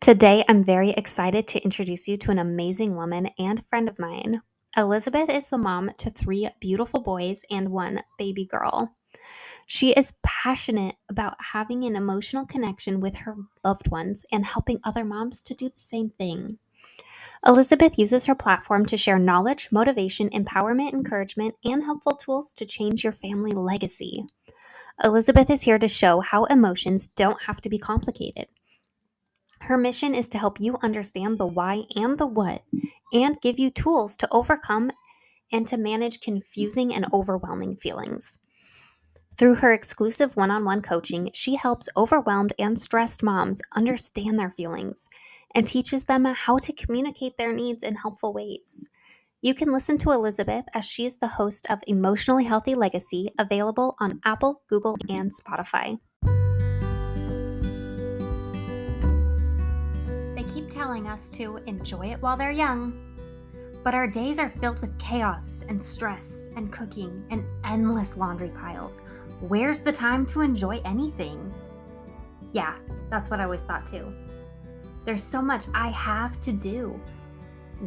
Today, I'm very excited to introduce you to an amazing woman and friend of mine. Elizabeth is the mom to three beautiful boys and one baby girl. She is passionate about having an emotional connection with her loved ones and helping other moms to do the same thing. Elizabeth uses her platform to share knowledge, motivation, empowerment, encouragement, and helpful tools to change your family legacy. Elizabeth is here to show how emotions don't have to be complicated. Her mission is to help you understand the why and the what, and give you tools to overcome and to manage confusing and overwhelming feelings. Through her exclusive one on one coaching, she helps overwhelmed and stressed moms understand their feelings and teaches them how to communicate their needs in helpful ways. You can listen to Elizabeth as she is the host of Emotionally Healthy Legacy, available on Apple, Google, and Spotify. They keep telling us to enjoy it while they're young, but our days are filled with chaos and stress and cooking and endless laundry piles. Where's the time to enjoy anything? Yeah, that's what I always thought too. There's so much I have to do.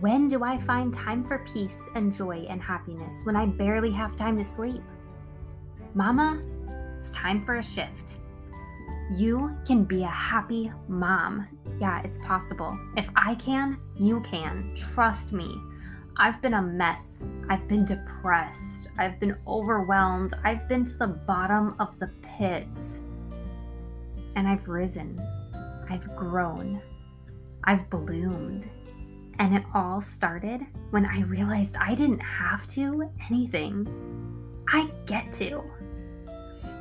When do I find time for peace and joy and happiness when I barely have time to sleep? Mama, it's time for a shift. You can be a happy mom. Yeah, it's possible. If I can, you can. Trust me. I've been a mess. I've been depressed. I've been overwhelmed. I've been to the bottom of the pits. And I've risen. I've grown. I've bloomed. And it all started when I realized I didn't have to anything. I get to.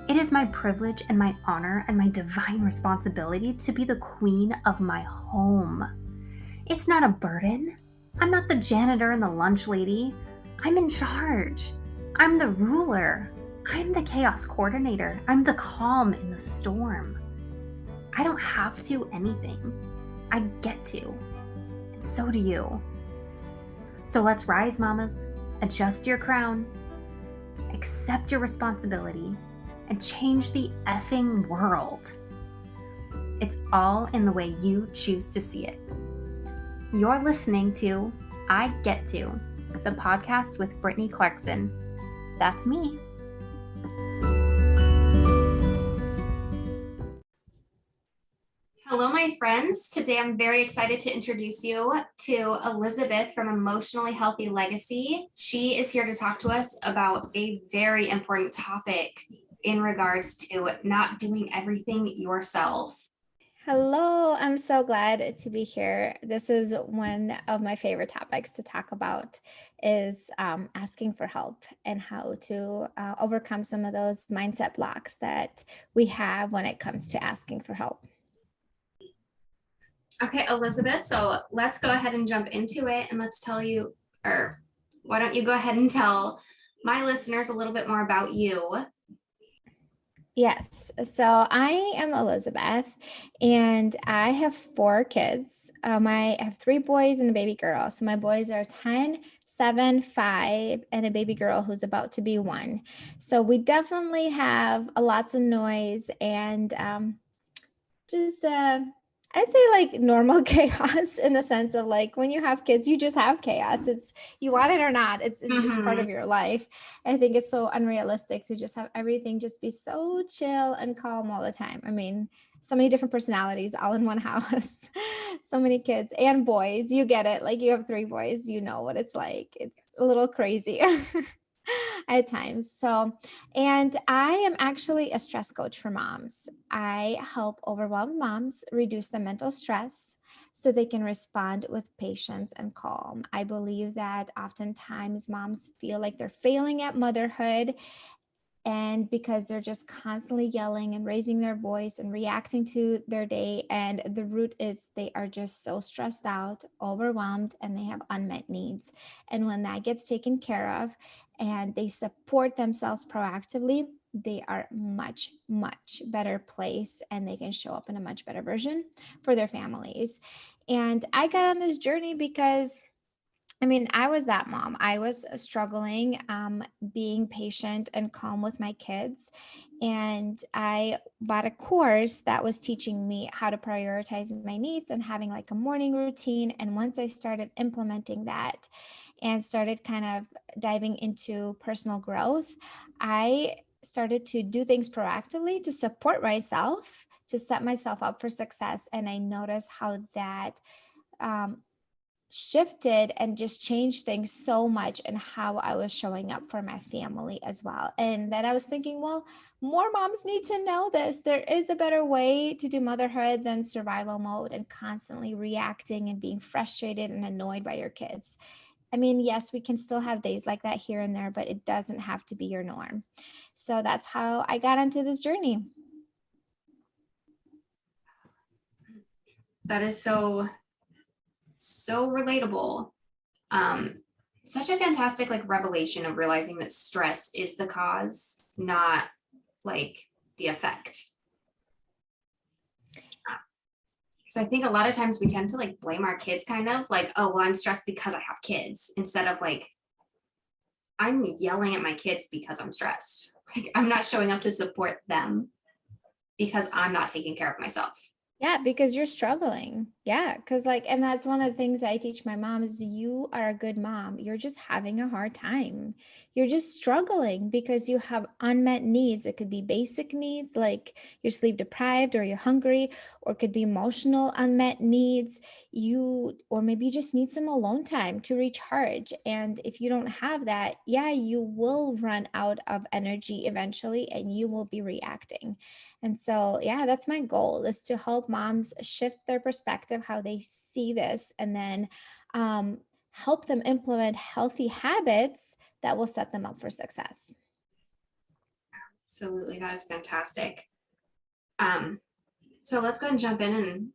It is my privilege and my honor and my divine responsibility to be the queen of my home. It's not a burden. I'm not the janitor and the lunch lady. I'm in charge. I'm the ruler. I'm the chaos coordinator. I'm the calm in the storm. I don't have to anything. I get to. And so do you. So let's rise, mamas. Adjust your crown. Accept your responsibility. And change the effing world. It's all in the way you choose to see it. You're listening to I Get To, the podcast with Brittany Clarkson. That's me. Hello, my friends. Today I'm very excited to introduce you to Elizabeth from Emotionally Healthy Legacy. She is here to talk to us about a very important topic in regards to not doing everything yourself. Hello, I'm so glad to be here. This is one of my favorite topics to talk about is asking for help and how to overcome some of those mindset blocks that we have when it comes to asking for help. Okay, Elizabeth, so let's go ahead and jump into it and let's tell you, or why don't you go ahead and tell my listeners a little bit more about you. Yes. So I am Elizabeth and I have 4 kids. I have 3 boys and a baby girl. So my boys are 10, 7, 5, and a baby girl who's about to be 1. So we definitely have lots of noise and just I'd say like normal chaos in the sense of like when you have kids, you just have chaos. It's you want it or not. It's just part of your life. I think it's so unrealistic to just have everything just be so chill and calm all the time. I mean, so many different personalities all in one house, so many kids and boys. You get it. Like you have 3 boys, you know what it's like. It's a little crazy at times. So, and I am actually a stress coach for moms. I help overwhelmed moms reduce the mental stress so they can respond with patience and calm. I believe that oftentimes moms feel like they're failing at motherhood and because they're just constantly yelling and raising their voice and reacting to their day. And the root is they are just so stressed out, overwhelmed, and they have unmet needs. And when that gets taken care of and they support themselves proactively, they are much, much better place and they can show up in a much better version for their families. And I got on this journey because I mean, I was that mom. I was struggling being patient and calm with my kids. And I bought a course that was teaching me how to prioritize my needs and having like a morning routine. And once I started implementing that and started kind of diving into personal growth, I started to do things proactively to support myself, to set myself up for success. And I noticed how that um, shifted and just changed things so much and how I was showing up for my family as well. And then I was thinking, well, more moms need to know this. There is a better way to do motherhood than survival mode and constantly reacting and being frustrated and annoyed by your kids. I mean, yes, we can still have days like that here and there, but it doesn't have to be your norm. So that's how I got onto this journey. That is so relatable. Um, Such a fantastic like revelation of realizing that stress is the cause, not like the effect. Because I think a lot of times we tend to like blame our kids kind of like, oh, well, I'm stressed because I have kids, instead of like, I'm yelling at my kids because I'm stressed. Like, I'm not showing up to support them because I'm not taking care of myself. Yeah, because you're struggling. Yeah, because like, and that's one of the things I teach my mom is you are a good mom. You're just having a hard time. You're just struggling because you have unmet needs. It could be basic needs like you're sleep deprived or you're hungry, or it could be emotional unmet needs. Or maybe you just need some alone time to recharge. And if you don't have that, yeah, you will run out of energy eventually and you will be reacting. And so, yeah, that's my goal is to help moms shift their perspective, how they see this, and then um, help them implement healthy habits that will set them up for success. Absolutely. That is fantastic. Um, so let's go and jump in and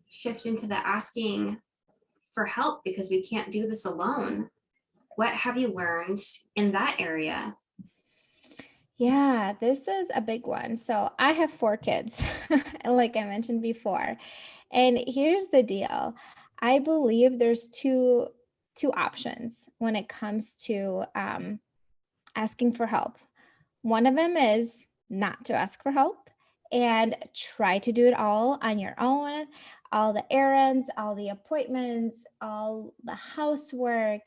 shift into the asking for help because we can't do this alone. What have you learned in that area? Yeah, this is a big one. So I have 4 kids, like I mentioned before. And here's the deal. I believe there's two options when it comes to asking for help. One of them is not to ask for help and try to do it all on your own, all the errands, all the appointments, all the housework,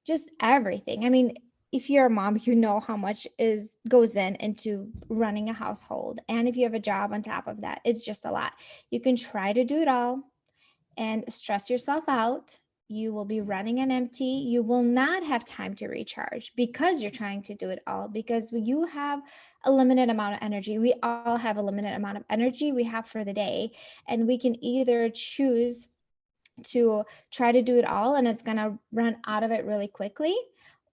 just everything. I mean, if you're a mom, you know how much is goes into running a household. And if you have a job on top of that, it's just a lot. You can try to do it all and stress yourself out. You will be running on empty. You will not have time to recharge because you're trying to do it all, because you have a limited amount of energy. We all have a limited amount of energy we have for the day. And we can either choose to try to do it all and it's going to run out of it really quickly,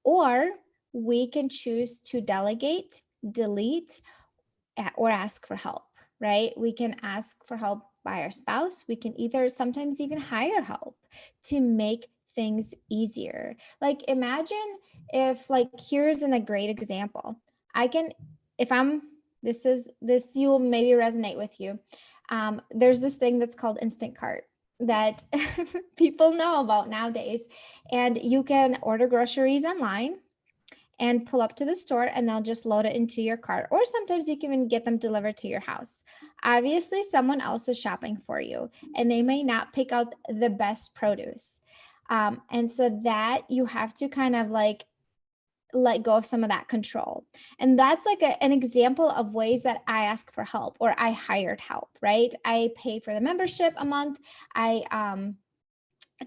or we can choose to delegate, delete, or ask for help, right? We can ask for help by our spouse. We can either sometimes even hire help to make things easier. Like imagine if like here's a great example. I can if I'm this you will maybe resonate with you. There's this thing that's called Instacart that people know about nowadays, and you can order groceries online and pull up to the store and they'll just load it into your cart. Or sometimes you can even get them delivered to your house. Obviously, someone else is shopping for you and they may not pick out the best produce. And so that you have to kind of like let go of some of that control. And that's like an example of ways that I ask for help or I hired help, right? I pay for the membership a month.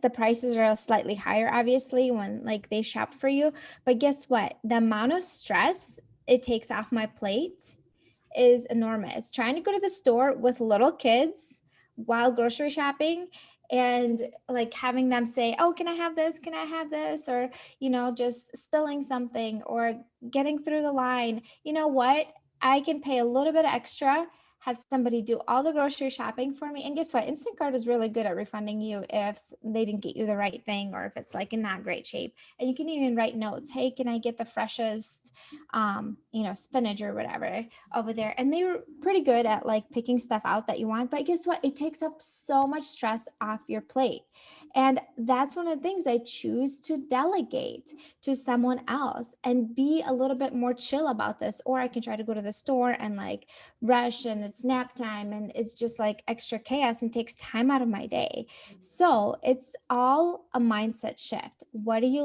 The prices are slightly higher obviously when like they shop for you, but guess what, the amount of stress it takes off my plate is enormous. Trying to go to the store with little kids while grocery shopping and like having them say, oh, can I have this, can I have this, or just spilling something or getting through the line. You know what, I can pay a little bit extra, have somebody do all the grocery shopping for me. And guess what? Instacart is really good at refunding you if they didn't get you the right thing or if it's like in not great shape. And you can even write notes. Hey, can I get the freshest, spinach or whatever over there? And they were pretty good at like picking stuff out that you want. But guess what? It takes up so much stress off your plate. And that's one of the things I choose to delegate to someone else and be a little bit more chill about this. Or I can try to go to the store and like rush and it's nap time and it's just like extra chaos and takes time out of my day. So it's all a mindset shift. What are you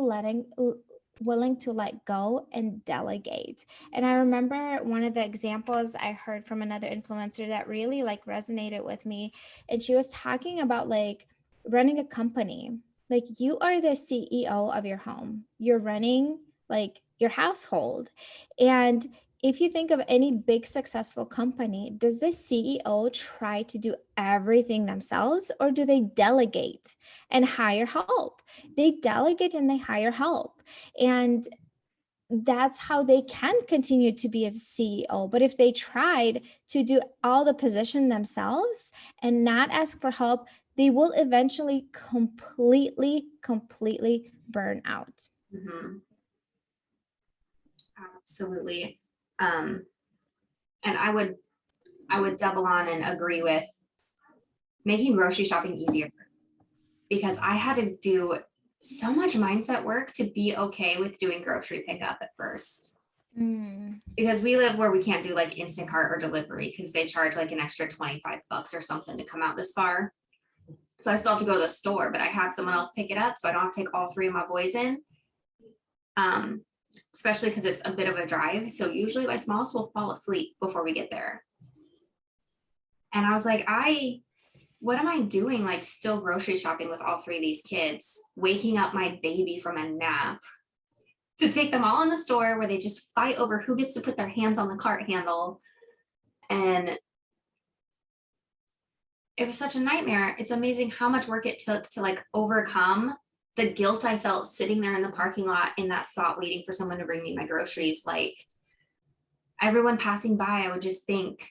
willing to let go and delegate? And I remember one of the examples I heard from another influencer that really like resonated with me. And she was talking about like running a company. Like you are the CEO of your home. You're running like your household. And if you think of any big successful company, does the CEO try to do everything themselves or do they delegate and hire help? They delegate and they hire help. And that's how they can continue to be a CEO. But if they tried to do all the position themselves and not ask for help, they will eventually completely burn out. Mm-hmm. Absolutely. And I would double on and agree with making grocery shopping easier, because I had to do so much mindset work to be okay with doing grocery pickup at first. Because we live where we can't do like Instacart or delivery because they charge like an extra $25 or something to come out this far. So I still have to go to the store, but I have someone else pick it up so I don't have to take all three of my boys in. Especially because it's a bit of a drive. So usually my smallest will fall asleep before we get there. And I was like, what am I doing? Like still grocery shopping with all three of these kids, waking up my baby from a nap to take them all in the store where they just fight over who gets to put their hands on the cart handle. And it was such a nightmare. It's amazing how much work it took to like overcome the guilt I felt sitting there in the parking lot in that spot waiting for someone to bring me my groceries. Like everyone passing by, I would just think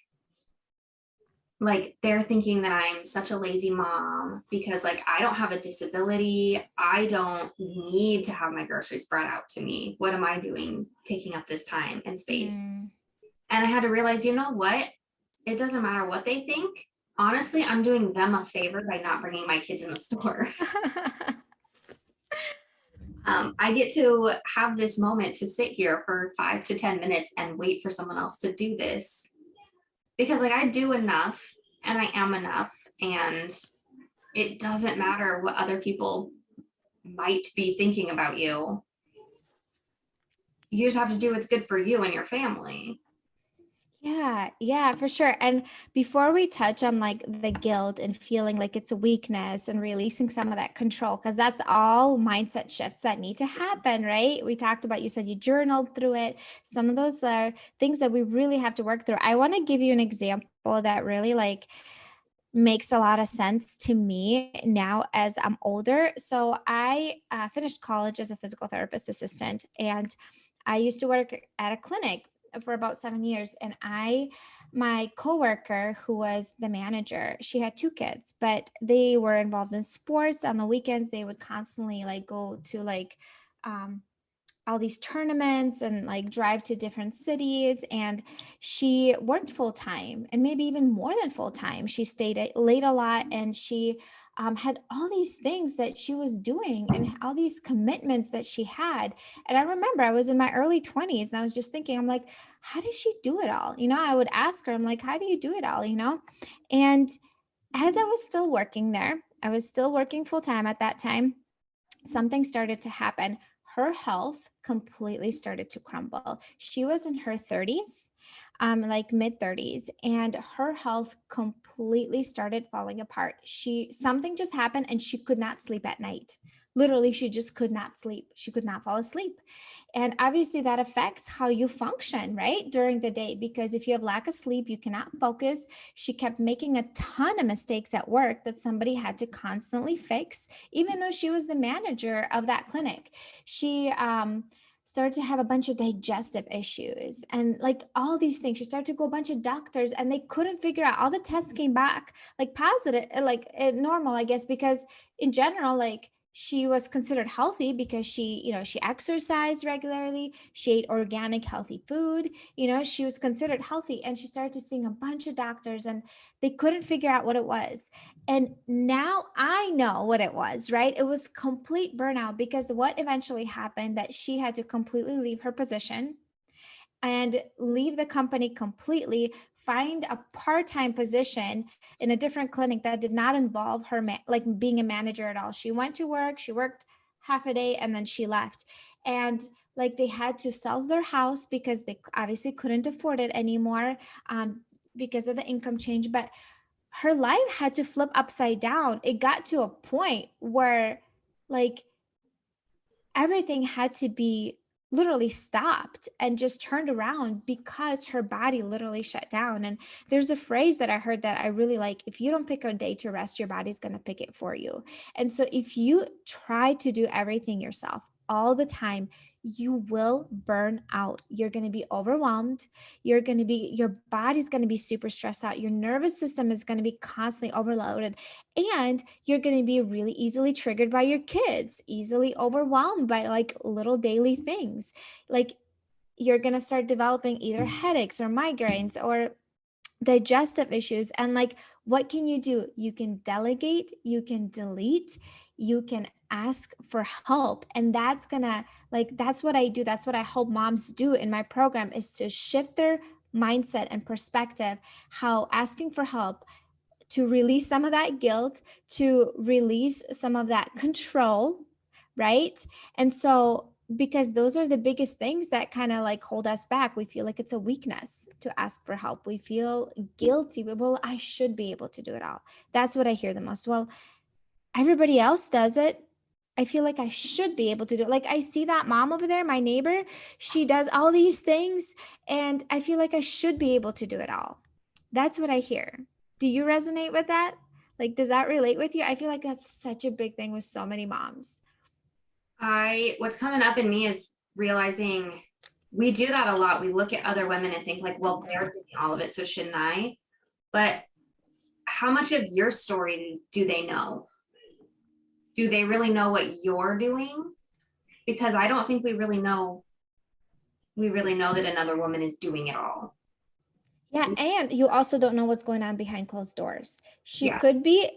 like they're thinking that I'm such a lazy mom because like I don't have a disability. I don't need to have my groceries brought out to me. What am I doing taking up this time and space? And I had to realize, you know what? It doesn't matter what they think. Honestly, I'm doing them a favor by not bringing my kids in the store. I get to have this moment to sit here for 5 to 10 minutes and wait for someone else to do this. Because like I do enough and I am enough, and it doesn't matter what other people might be thinking about you. You just have to do what's good for you and your family. Yeah, for sure. And before we touch on like the guilt and feeling like it's a weakness and releasing some of that control, because that's all mindset shifts that need to happen, right? We talked about, you said you journaled through it. Some of those are things that we really have to work through. I want to give you an example that really like makes a lot of sense to me now as I'm older. So I finished college as a physical therapist assistant, and I used to work at a clinic for about 7 years. And my coworker who was the manager, she had two kids, but they were involved in sports. On the weekends, they would constantly like go to like all these tournaments and like drive to different cities. And she worked full time and maybe even more than full time. She stayed late a lot, and she had all these things that she was doing and all these commitments that she had. And I remember I was in my early 20s and I was just thinking, I'm like, how does she do it all? I would ask her, I'm like, how do you do it all? And as I was still working there, I was still working full time at that time, something started to happen. Her health completely started to crumble. She was in her 30s, like mid 30s, and her health completely started falling apart. Something just happened and she could not sleep at night. Literally, she just could not sleep. She could not fall asleep. And obviously that affects how you function, right? During the day, because if you have lack of sleep, you cannot focus. She kept making a ton of mistakes at work that somebody had to constantly fix, even though she was the manager of that clinic. She started to have a bunch of digestive issues and like all these things. She started to go a bunch of doctors and they couldn't figure out, all the tests came back like positive, like normal, I guess, because in general, like she was considered healthy because she, she exercised regularly, she ate organic, healthy food, she was considered healthy. And she started to seeing a bunch of doctors and they couldn't figure out what it was. And now I know what it was, right? It was complete burnout, because what eventually happened that she had to completely leave her position and leave the company completely, find a part-time position in a different clinic that did not involve her like being a manager at all. She went to work, she worked half a day, and then she left. And like they had to sell their house because they obviously couldn't afford it anymore, because of the income change. But her life had to flip upside down. It got to a point where like everything had to be literally stopped and just turned around because her body literally shut down. And there's a phrase that I heard that I really like: if you don't pick a day to rest, your body's going to pick it for you. And so if you try to do everything yourself all the time, you will burn out. You're going to be overwhelmed. Your body's going to be super stressed out. Your nervous system is going to be constantly overloaded. And you're going to be really easily triggered by your kids, easily overwhelmed by like little daily things. Like you're going to start developing either headaches or migraines or digestive issues. And like, what can you do? You can delegate, you can delete, you can ask for help. And that's gonna, like, that's what I do. That's what I help moms do in my program, is to shift their mindset and perspective, how asking for help, to release some of that guilt, to release some of that control, right? And so, because those are the biggest things that kind of like hold us back. We feel like it's a weakness to ask for help. We feel guilty. Well, I should be able to do it all. That's what I hear the most. Well, everybody else does it. I feel like I should be able to do it. Like I see that mom over there, my neighbor, she does all these things, and I feel like I should be able to do it all. That's what I hear. Do you resonate with that? Like, does that relate with you? I feel like that's such a big thing with so many moms. What's coming up in me is realizing we do that a lot. We look at other women and think like, well, they're doing all of it, so shouldn't I? But how much of your story do they know? Do they really know what you're doing? Because I don't think we really know that another woman is doing it all. Yeah, and you also don't know what's going on behind closed doors. She Yeah. could be,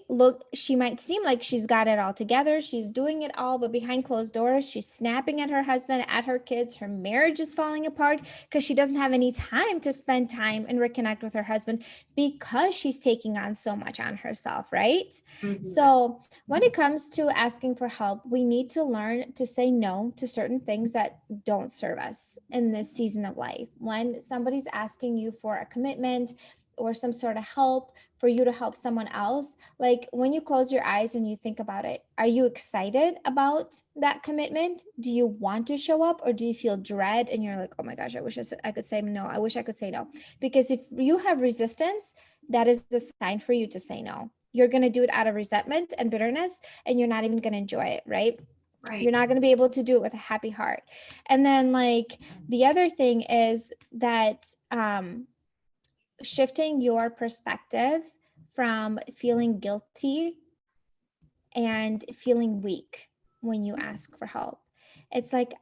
she might seem like she's got it all together. She's doing it all, but behind closed doors, she's snapping at her husband, at her kids. Her marriage is falling apart because she doesn't have any time to spend time and reconnect with her husband because she's taking on so much on herself, right? Mhm. So when it comes to asking for help, we need to learn to say no to certain things that don't serve us in this season of life. When somebody's asking you for a commitment or some sort of help for you to help someone else, like when you close your eyes and you think about it, are you excited about that commitment? Do you want to show up, or do you feel dread and you're like, oh my gosh, I wish I could say no. I wish I could say no. Because if you have resistance, that is a sign for you to say no. You're going to do it out of resentment and bitterness, and you're not even going to enjoy it, right? Right. You're not going to be able to do it with a happy heart. And then like the other thing is that shifting your perspective from feeling guilty and feeling weak when you ask for help. It's like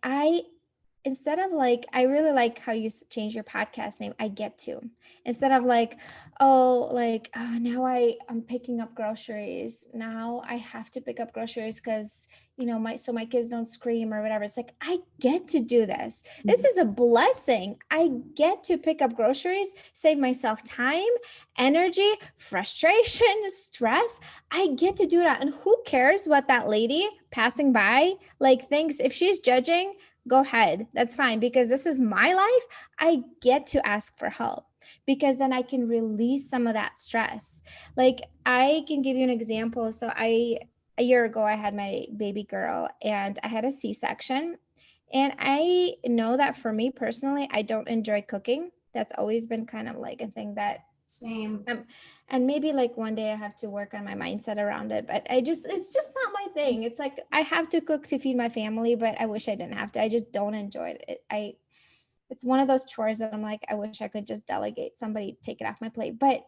instead of like, I really like how you change your podcast name, I Get To. Instead of like, now I'm picking up groceries. Now I have to pick up groceries because, my kids don't scream or whatever. It's like, I get to do this. This is a blessing. I get to pick up groceries, save myself time, energy, frustration, stress. I get to do that. And who cares what that lady passing by like thinks? If she's judging, go ahead. That's fine, because this is my life. I get to ask for help because then I can release some of that stress. Like I can give you an example. So a year ago, I had my baby girl and I had a C-section. And I know that for me personally, I don't enjoy cooking. That's always been kind of like a thing that Same. And maybe like one day I have to work on my mindset around it, but it's just not my thing. It's like, I have to cook to feed my family, but I wish I didn't have to. I just don't enjoy it. It's one of those chores that I'm like, I wish I could just delegate, somebody take it off my plate. But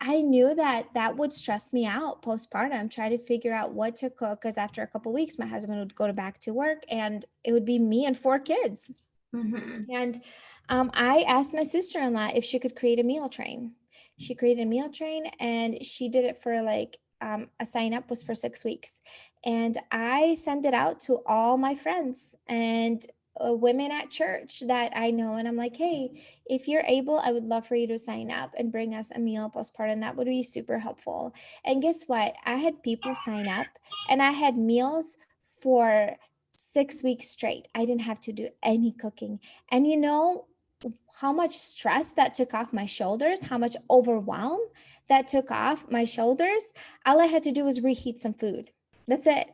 I knew that that would stress me out postpartum, try to figure out what to cook. Cause after a couple of weeks, my husband would go back to work and it would be me and 4 kids. Mm-hmm. And I asked my sister-in-law if she could create a meal train. She created a meal train and she did it for like a sign up was for 6 weeks. And I sent it out to all my friends and women at church that I know. And I'm like, hey, if you're able, I would love for you to sign up and bring us a meal postpartum. That would be super helpful. And guess what? I had people sign up and I had meals for 6 weeks straight. I didn't have to do any cooking. And you know how much stress that took off my shoulders, how much overwhelm that took off my shoulders. All I had to do was reheat some food. That's it.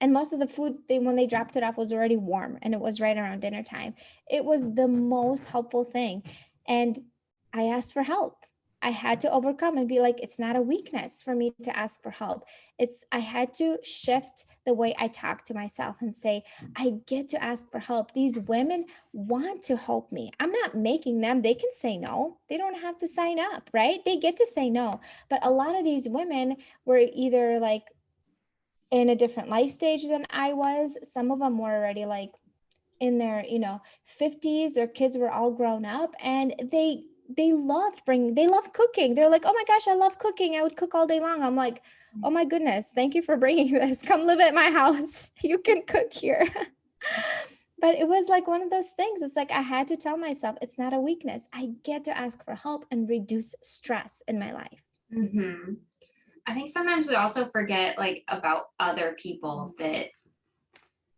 And most of the food, when they dropped it off, was already warm and it was right around dinner time. It was the most helpful thing. And I asked for help. I had to overcome and be like, it's not a weakness for me to ask for help. I had to shift the way I talk to myself and say, I get to ask for help. These women want to help me. I'm not making them. They can say no. They don't have to sign up, right? They get to say no. But a lot of these women were either like in a different life stage than I was. Some of them were already like in their 50s. Their kids were all grown up and they love cooking. They're like, oh my gosh, I love cooking. I would cook all day long. I'm like, oh my goodness, thank you for bringing this. Come live at my house. You can cook here. But it was like one of those things. It's like I had to tell myself it's not a weakness. I get to ask for help and reduce stress in my life. Mm-hmm. I think sometimes we also forget like about other people, that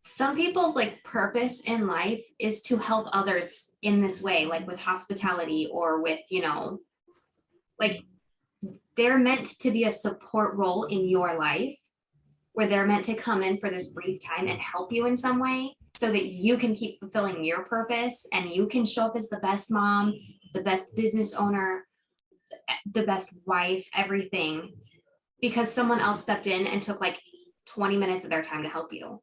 some people's like purpose in life is to help others in this way, like with hospitality or with, like they're meant to be a support role in your life where they're meant to come in for this brief time and help you in some way so that you can keep fulfilling your purpose and you can show up as the best mom, the best business owner, the best wife, everything, because someone else stepped in and took like 20 minutes of their time to help you.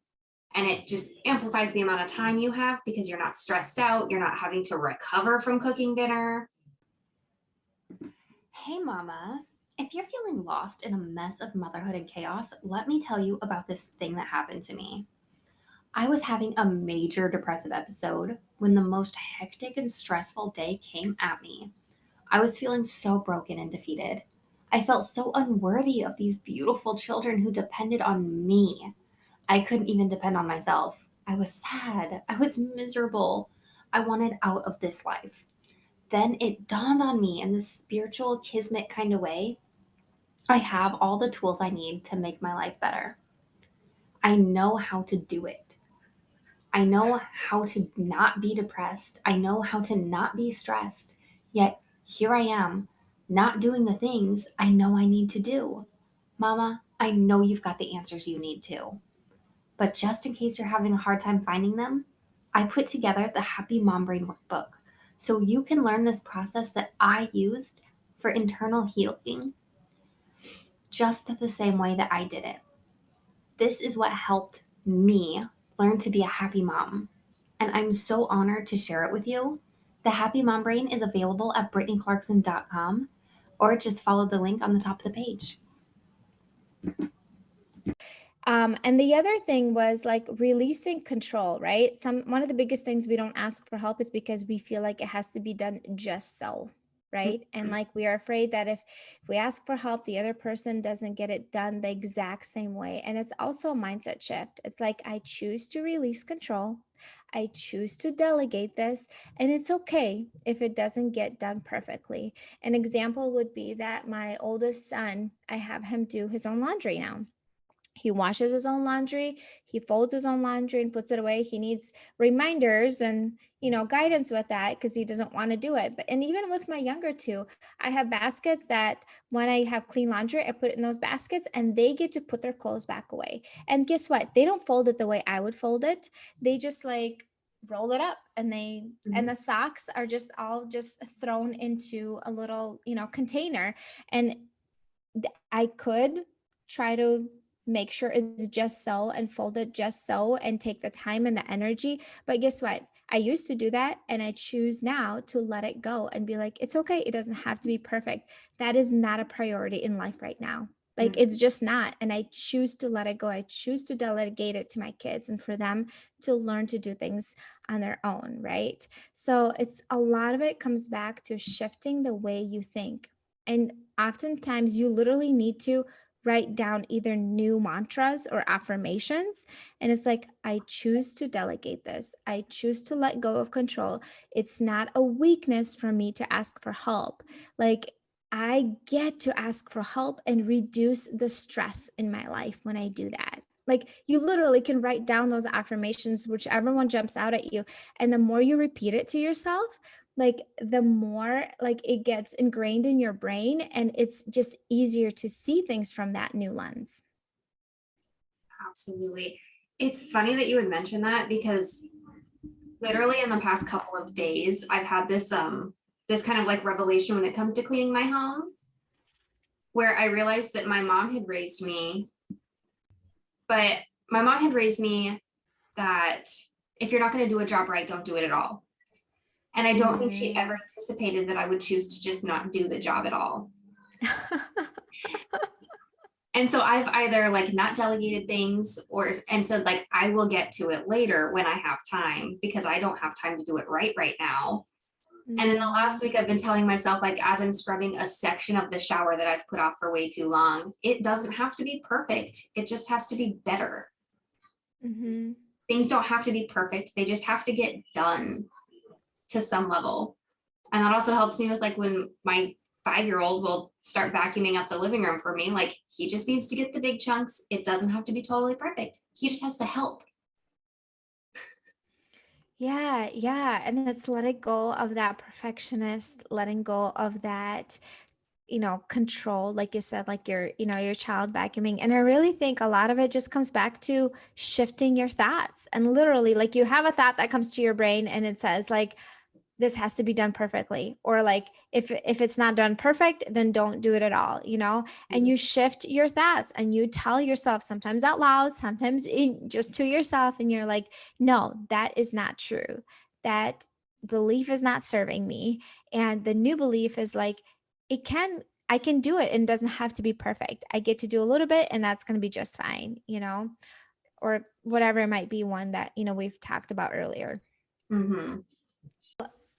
And it just amplifies the amount of time you have because you're not stressed out. You're not having to recover from cooking dinner. Hey, Mama. If you're feeling lost in a mess of motherhood and chaos, let me tell you about this thing that happened to me. I was having a major depressive episode when the most hectic and stressful day came at me. I was feeling so broken and defeated. I felt so unworthy of these beautiful children who depended on me. I couldn't even depend on myself. I was sad. I was miserable. I wanted out of this life. Then it dawned on me in this spiritual kismet kind of way. I have all the tools I need to make my life better. I know how to do it. I know how to not be depressed. I know how to not be stressed. Yet here I am, not doing the things I know I need to do. Mama, I know you've got the answers you need to. But just in case you're having a hard time finding them, I put together the Happy Mom Brain Workbook so you can learn this process that I used for internal healing just the same way that I did it. This is what helped me learn to be a happy mom, and I'm so honored to share it with you. The Happy Mom Brain is available at BrittanyClarkson.com, or just follow the link on the top of the page. And the other thing was like releasing control, right? One of the biggest things we don't ask for help is because we feel like it has to be done just so, right? And like we are afraid that if we ask for help, the other person doesn't get it done the exact same way. And it's also a mindset shift. It's like I choose to release control. I choose to delegate this, and it's okay if it doesn't get done perfectly. An example would be that my oldest son, I have him do his own laundry now. He washes his own laundry, he folds his own laundry and puts it away. He needs reminders and, guidance with that because he doesn't want to do it. And even with my younger two, I have baskets that when I have clean laundry, I put it in those baskets and they get to put their clothes back away. And guess what? They don't fold it the way I would fold it. They just like roll it up and and the socks are just all just thrown into a little, container. And I could try to make sure it's just so and fold it just so and take the time and the energy. But guess what? I used to do that, and I choose now to let it go and be like, it's okay. It doesn't have to be perfect. That is not a priority in life right now. Like, it's just not. And I choose to let it go. I choose to delegate it to my kids and for them to learn to do things on their own. Right. So it's a lot of it comes back to shifting the way you think. And oftentimes you literally need to write down either new mantras or affirmations. And it's like, I choose to delegate this. I choose to let go of control. It's not a weakness for me to ask for help. Like, I get to ask for help and reduce the stress in my life when I do that. Like, you literally can write down those affirmations, whichever one jumps out at you. And the more you repeat it to yourself, like the more like it gets ingrained in your brain, and it's just easier to see things from that new lens. Absolutely. It's funny that you would mention that, because literally in the past couple of days, I've had this this kind of like revelation when it comes to cleaning my home, where I realized that my mom had raised me, that if you're not going to do a job right, don't do it at all. And I don't think she ever anticipated that I would choose to just not do the job at all. And so I've either like not delegated things and said like, I will get to it later when I have time, because I don't have time to do it right now. And then the last week I've been telling myself, like, as I'm scrubbing a section of the shower that I've put off for way too long, it doesn't have to be perfect. It just has to be better. Things don't have to be perfect. They just have to get done to some level. And that also helps me with like when my 5-year-old will start vacuuming up the living room for me, like he just needs to get the big chunks. It doesn't have to be totally perfect. He just has to help. Yeah. And it's letting go of that perfectionist, letting go of that, control, like you said, like your child vacuuming. And I really think a lot of it just comes back to shifting your thoughts. And literally, like, you have a thought that comes to your brain and it says like, this has to be done perfectly, or like if it's not done perfect, then don't do it at all, and you shift your thoughts and you tell yourself, sometimes out loud, sometimes just to yourself, and you're like, no, that is not true. That belief is not serving me. And the new belief is like, I can do it, and it doesn't have to be perfect. I get to do a little bit, and that's going to be just fine, or whatever it might be, one that, we've talked about earlier.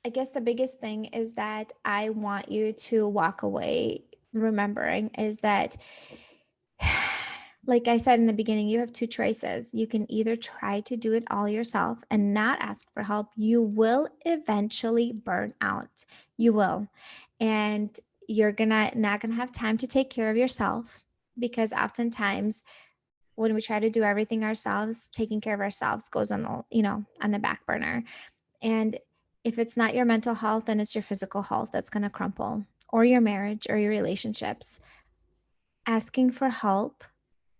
I guess the biggest thing is that I want you to walk away remembering is that, like I said in the beginning, you have two choices. You can either try to do it all yourself and not ask for help. You will eventually burn out. You will. And you're not gonna have time to take care of yourself, because oftentimes when we try to do everything ourselves, taking care of ourselves goes on the back burner. And if it's not your mental health, then it's your physical health that's going to crumple, or your marriage or your relationships. Asking for help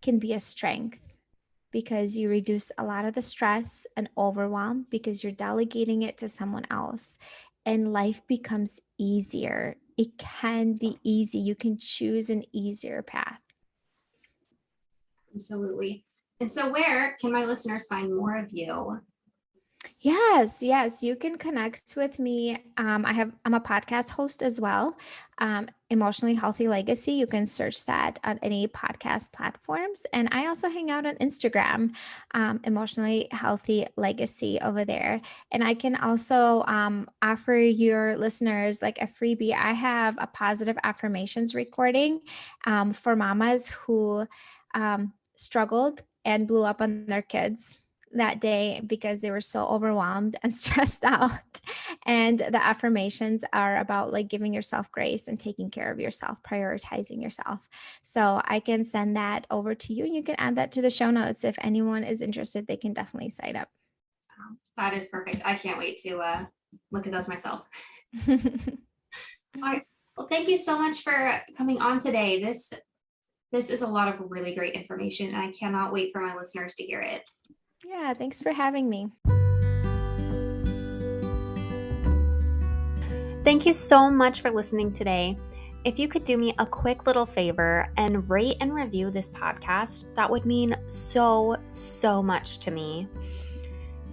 can be a strength, because you reduce a lot of the stress and overwhelm because you're delegating it to someone else, and life becomes easier. It can be easy. You can choose an easier path. Absolutely. And so where can my listeners find more of you? Yes, you can connect with me. I'm a podcast host as well. Emotionally Healthy Legacy. You can search that on any podcast platforms. And I also hang out on Instagram, Emotionally Healthy Legacy over there. And I can also offer your listeners like a freebie. I have a positive affirmations recording for mamas who struggled and blew up on their kids that day because they were so overwhelmed and stressed out. And the affirmations are about like giving yourself grace and taking care of yourself, prioritizing yourself. So I can send that over to you. You can add that to the show notes. If anyone is interested, they can definitely sign up. That is perfect. I can't wait to look at those myself. All right. Well, thank you so much for coming on today. This is a lot of really great information, and I cannot wait for my listeners to hear it. Yeah, thanks for having me. Thank you so much for listening today. If you could do me a quick little favor and rate and review this podcast, that would mean so, so much to me.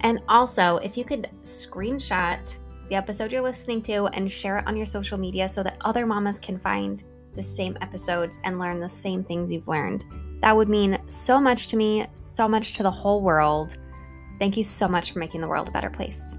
And also, if you could screenshot the episode you're listening to and share it on your social media so that other mamas can find the same episodes and learn the same things you've learned, that would mean so much to me, so much to the whole world. Thank you so much for making the world a better place.